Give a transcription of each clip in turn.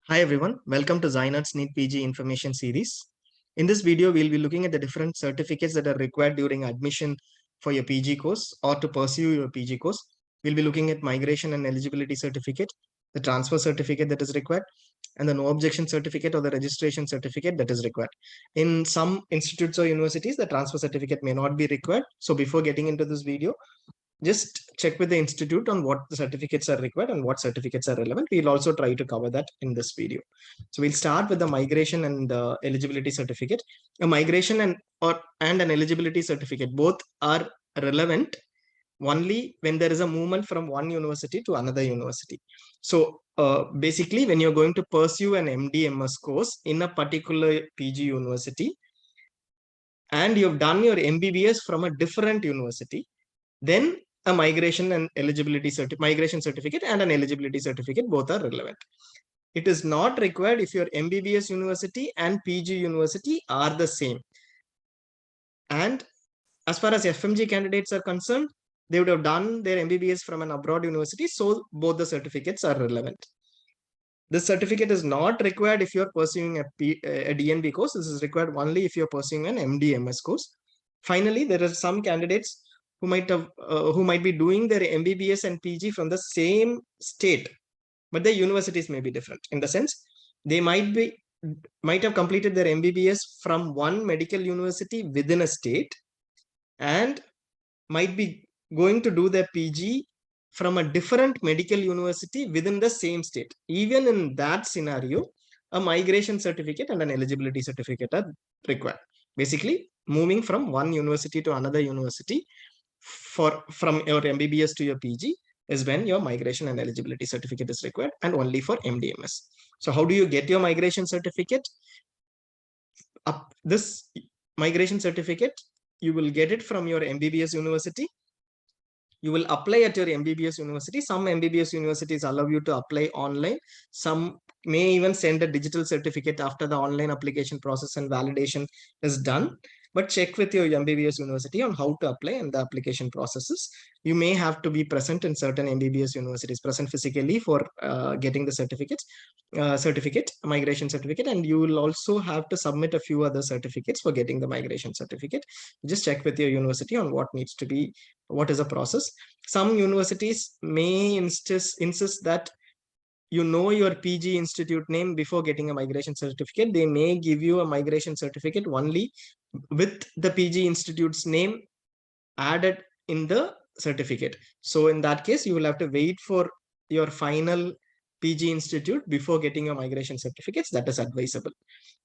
Hi everyone, welcome to ZyNerd's NEET PG information series. In this video, we'll be looking at the different certificates that are required during admission for your PG course or to pursue your PG course. We'll be looking at migration and eligibility certificate, the transfer certificate that is required, and the no objection certificate or the registration certificate that is required. In some institutes or universities, the transfer certificate may not be required. So before getting into this video, just check with the institute on what the certificates are required and what certificates are relevant. We'll also try to cover that in this video. So we'll start with the migration and eligibility certificate. A migration and an eligibility certificate both are relevant only when there is a movement from one university to another university. So basically, when you're going to pursue an MD/MS course in a particular PG university and you've done your MBBS from a different university, then a migration and migration certificate and an eligibility certificate both are relevant. It is not required if your MBBS university and PG university are the same. And as far as FMG candidates are concerned, they would have done their MBBS from an abroad university, so both the certificates are relevant. This certificate is not required if you're pursuing a DNB course. This is required only if you're pursuing an MD/MS course. Finally, there are some candidates who might be doing their MBBS and PG from the same state, but the universities may be different. In the sense, they might have completed their MBBS from one medical university within a state, and might be going to do their PG from a different medical university within the same state. Even in that scenario, a migration certificate and an eligibility certificate are required. Basically, moving from one university to another university from your MBBS to your PG is when your migration and eligibility certificate is required, and only for MD/MS. So how do you get your migration certificate? This migration certificate, you will get it from your MBBS university. You will apply at your MBBS university. Some MBBS universities allow you to apply online. Some may even send a digital certificate after the online application process and validation is done. But check with your MBBS university on how to apply and the application processes. You may have to be present in certain MBBS universities, present physically for getting the migration certificate, and you will also have to submit a few other certificates for getting the migration certificate. Just check with your university on what is a process. Some universities may insist that you know your PG institute name before getting a migration certificate. They may give you a migration certificate only with the PG institute's name added in the certificate. So in that case, you will have to wait for your final PG institute before getting your migration certificates. That is advisable.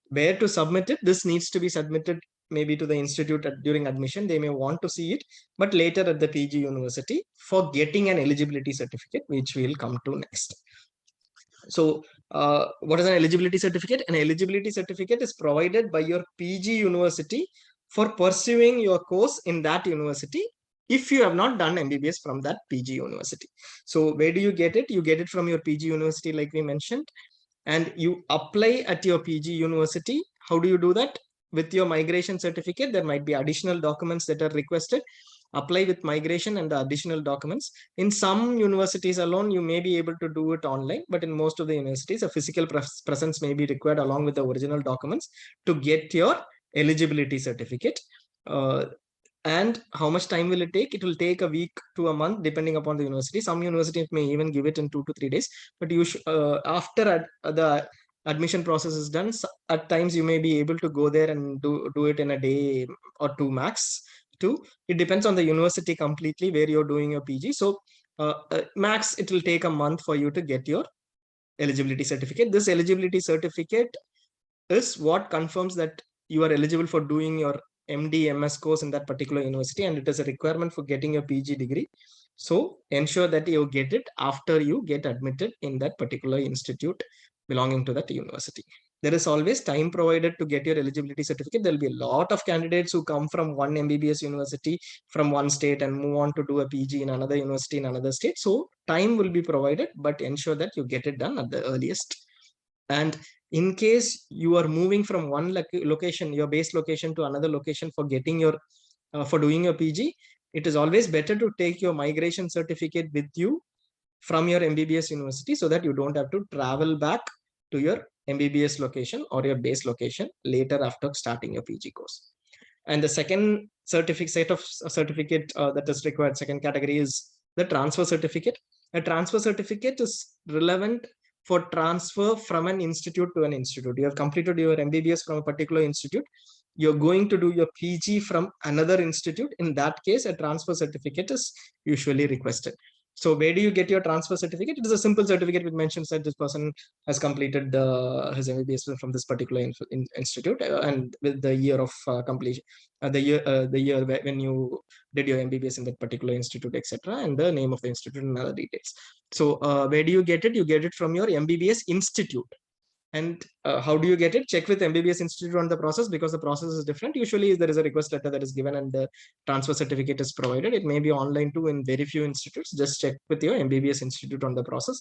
Where to submit it? This needs to be submitted maybe to the institute during admission. They may want to see it, but later at the PG university for getting an eligibility certificate, which we'll come to next. So what is an eligibility certificate? An eligibility certificate is provided by your PG university for pursuing your course in that university if you have not done MBBS from that PG university. So where do you get it? You get it from your PG university, like we mentioned, and you apply at your PG university. How do you do that? With your migration certificate, there might be additional documents that are requested. Apply with migration and the additional documents. In some universities alone, you may be able to do it online, but in most of the universities, a physical presence may be required along with the original documents to get your eligibility certificate. And how much time will it take? It will take a week to a month, depending upon the university. Some universities may even give it in 2 to 3 days. But after the admission process is done, at times you may be able to go there and do it in a day or two max. It depends on the university completely where you're doing your PG. So max, it will take a month for you to get your eligibility certificate. This eligibility certificate is what confirms that you are eligible for doing your MD/MS course in that particular university, and it is a requirement for getting your PG degree. So ensure that you get it after you get admitted in that particular institute belonging to that university. There is always time provided to get your eligibility certificate. There will be a lot of candidates who come from one MBBS university from one state and move on to do a PG in another university in another state. So time will be provided, but ensure that you get it done at the earliest. And in case you are moving from one location, your base location, to another location for getting your for doing your PG, it is always better to take your migration certificate with you from your MBBS university so that you don't have to travel back to your MBBS location or your base location later after starting your PG course. And the second set of certificate that is required, second category, is the transfer certificate. A transfer certificate is relevant for transfer from an institute to an institute. You have completed your MBBS from a particular institute. You're going to do your PG from another institute. In that case, a transfer certificate is usually requested. So where do you get your transfer certificate? It is a simple certificate which mentions that this person has completed his MBBS from this particular institute, and with the year of completion, the year when you did your MBBS in that particular institute, etc., and the name of the institute and other details. So where do you get it? You get it from your MBBS institute. And how do you get it? Check with MBBS Institute on the process, because the process is different. Usually there is a request letter that is given and the transfer certificate is provided. It may be online too in very few institutes. Just check with your MBBS Institute on the process.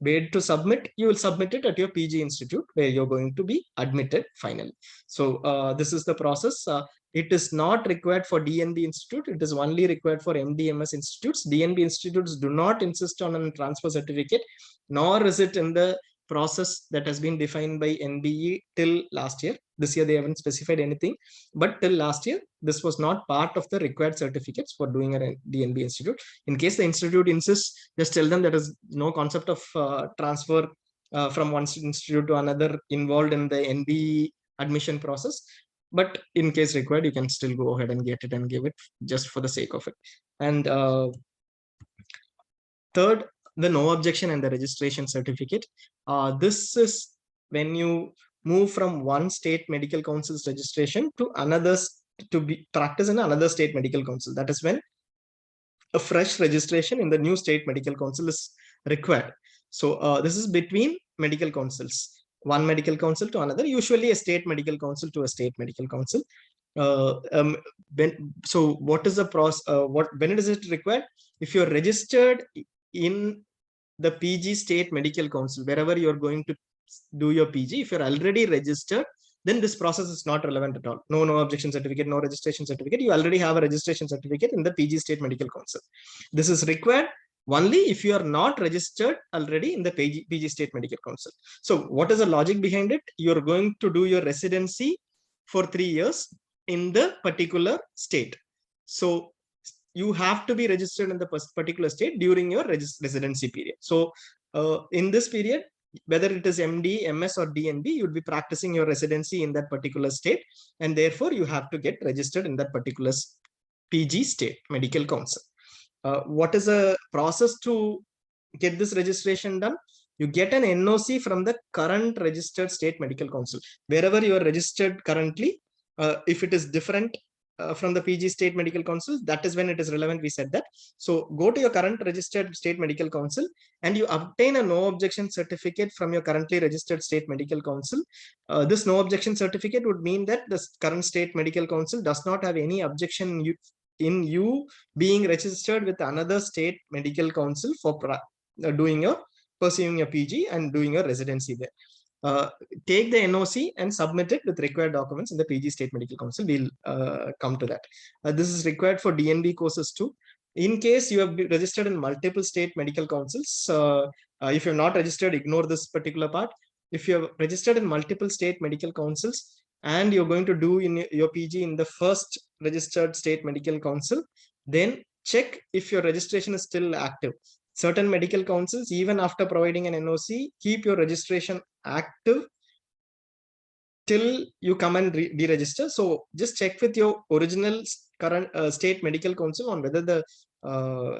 Where to submit? You will submit it at your PG institute where you're going to be admitted finally. So this is the process. It is not required for DNB Institute. It is only required for MDMS institutes. DNB institutes do not insist on a transfer certificate, nor is it in the process that has been defined by NBE till last year. This year they haven't specified anything, but till last year this was not part of the required certificates for doing a DNB institute. In case the institute insists, just tell them there is no concept of transfer from one institute to another involved in the NBE admission process. But in case required, you can still go ahead and get it and give it just for the sake of it. And third, the no objection and the registration certificate. This is when you move from one state medical council's registration to another, to be practice in another state medical council. That is when a fresh registration in the new state medical council is required. So this is between medical councils, one medical council to another, usually a state medical council to a state medical council. So what is the process? When is it required? If you're registered in the PG state medical council, wherever you're going to do your PG, if you're already registered, then this process is not relevant at all. No objection certificate, no registration certificate. You already have a registration certificate in the PG state medical council. This is required only if you are not registered already in the PG state medical council. So what is the logic behind it? You're going to do your residency for 3 years in the particular state. So you have to be registered in the particular state during your residency period. So in this period, whether it is MD, MS or DNB, you'll be practicing your residency in that particular state, and therefore you have to get registered in that particular PG state medical council. What is the process to get this registration done? You get an NOC from the current registered state medical council. Wherever you are registered currently, if it is different from the PG state medical council, that is when it is relevant. We said that. So go to your current registered state medical council and you obtain a no objection certificate from your currently registered state medical council. This no objection certificate would mean that the current state medical council does not have any objection in you being registered with another state medical council for pursuing your PG and doing your residency there. Take the NOC and submit it with required documents in the PG State Medical Council. We'll come to that. This is required for DNB courses too. In case you have registered in multiple state medical councils, if you're not registered, ignore this particular part. If you have registered in multiple state medical councils and you're going to do in your PG in the first registered state medical council, then check if your registration is still active. Certain medical councils, even after providing an NOC, keep your registration active till you come and deregister. So just check with your original current state medical council on whether the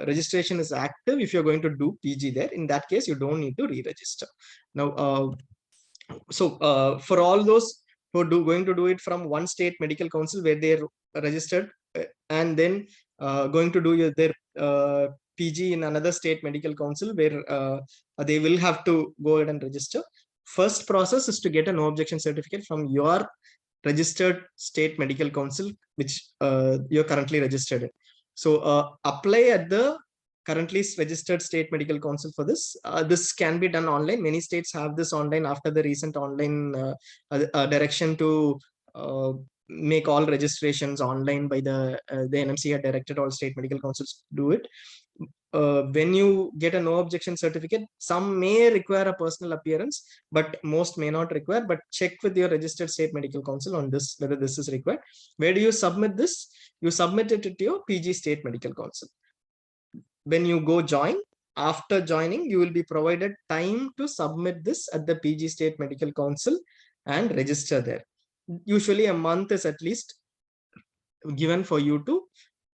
registration is active if you're going to do PG there. In that case, you don't need to re-register. Now, for all those who are going to do it from one state medical council where they're registered and then going to do their PG in another state medical council where they will have to go ahead and register. First process is to get a no objection certificate from your registered state medical council, which you're currently registered in. So apply at the currently registered state medical council for this. This can be done online. Many states have this online after the recent online direction to make all registrations online by the NMC had directed all state medical councils to do it. when you get a no objection certificate, some may require a personal appearance, but most may not require. But check with your registered state medical council on this, whether this is required. Where do you submit this? You submit it to your PG state medical council. When you go join, after joining, you will be provided time to submit this at the PG state medical council and register there. Usually a month is at least given for you to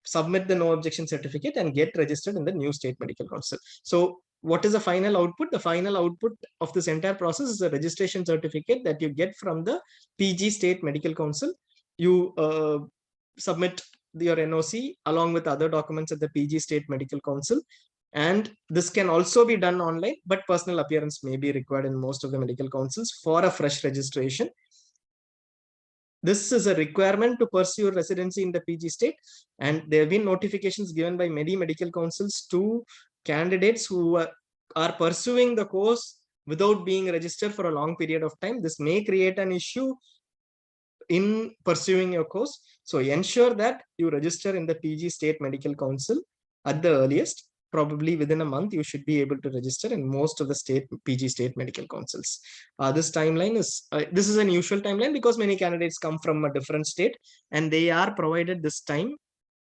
submit the no objection certificate and get registered in the new state medical council. So what is the final output? The final output of this entire process is a registration certificate that you get from the PG state medical council. You submit your NOC along with other documents at the PG state medical council. And this can also be done online, but personal appearance may be required in most of the medical councils for a fresh registration. This is a requirement to pursue residency in the PG state, and there have been notifications given by many medical councils to candidates who are pursuing the course without being registered for a long period of time. This may create an issue in pursuing your course. So ensure that you register in the PG state medical council at the earliest. Probably within a month, you should be able to register in most of the PG state medical councils. This timeline is, this is an usual timeline because many candidates come from a different state and they are provided this time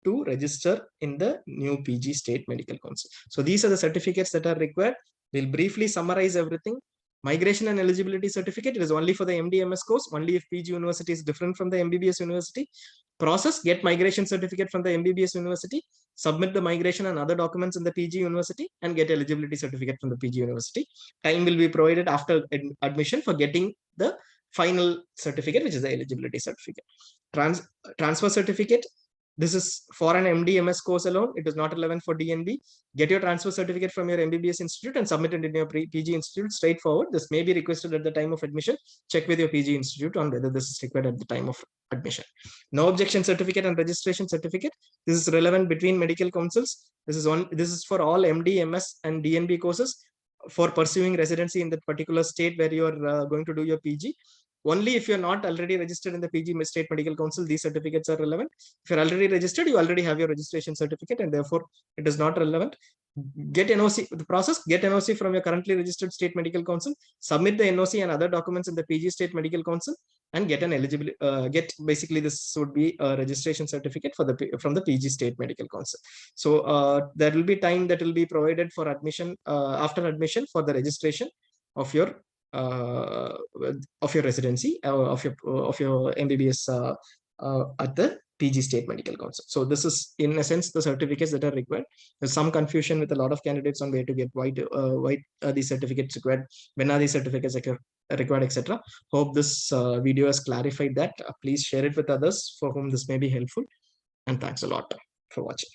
to register in the new PG state medical council. So these are the certificates that are required. We'll briefly summarize everything. Migration and eligibility certificate, it is only for the MD/MS course, only if PG university is different from the MBBS university. Process, get migration certificate from the MBBS university, submit the migration and other documents in the PG university, and get eligibility certificate from the PG university. Time will be provided after admission for getting the final certificate, which is the eligibility certificate. Transfer certificate, this is for an MD/MS course alone. It is not relevant for DNB. Get your transfer certificate from your MBBS institute and submit it in your PG institute. Straightforward. This may be requested at the time of admission. Check with your PG institute on whether this is required at the time of admission. No objection certificate and registration certificate. This is relevant between medical councils. This is for all MD, MS, and DNB courses for pursuing residency in that particular state where you are going to do your PG. Only if you're not already registered in the PG State Medical Council, these certificates are relevant. If you're already registered, you already have your registration certificate, and therefore it is not relevant. Get NOC, the process, get NOC from your currently registered State Medical Council, submit the NOC and other documents in the PG State Medical Council, and get an eligibility, basically this would be a registration certificate for from the PG State Medical Council. So there will be time that will be provided for admission, after admission, for the registration of your residency of your MBBS at the PG State Medical Council. So this is in a sense the certificates that are required. There's some confusion with a lot of candidates on where to get why are these certificates required, when are these certificates required, etc. Hope this video has clarified that. Please share it with others for whom this may be helpful, and thanks a lot for watching.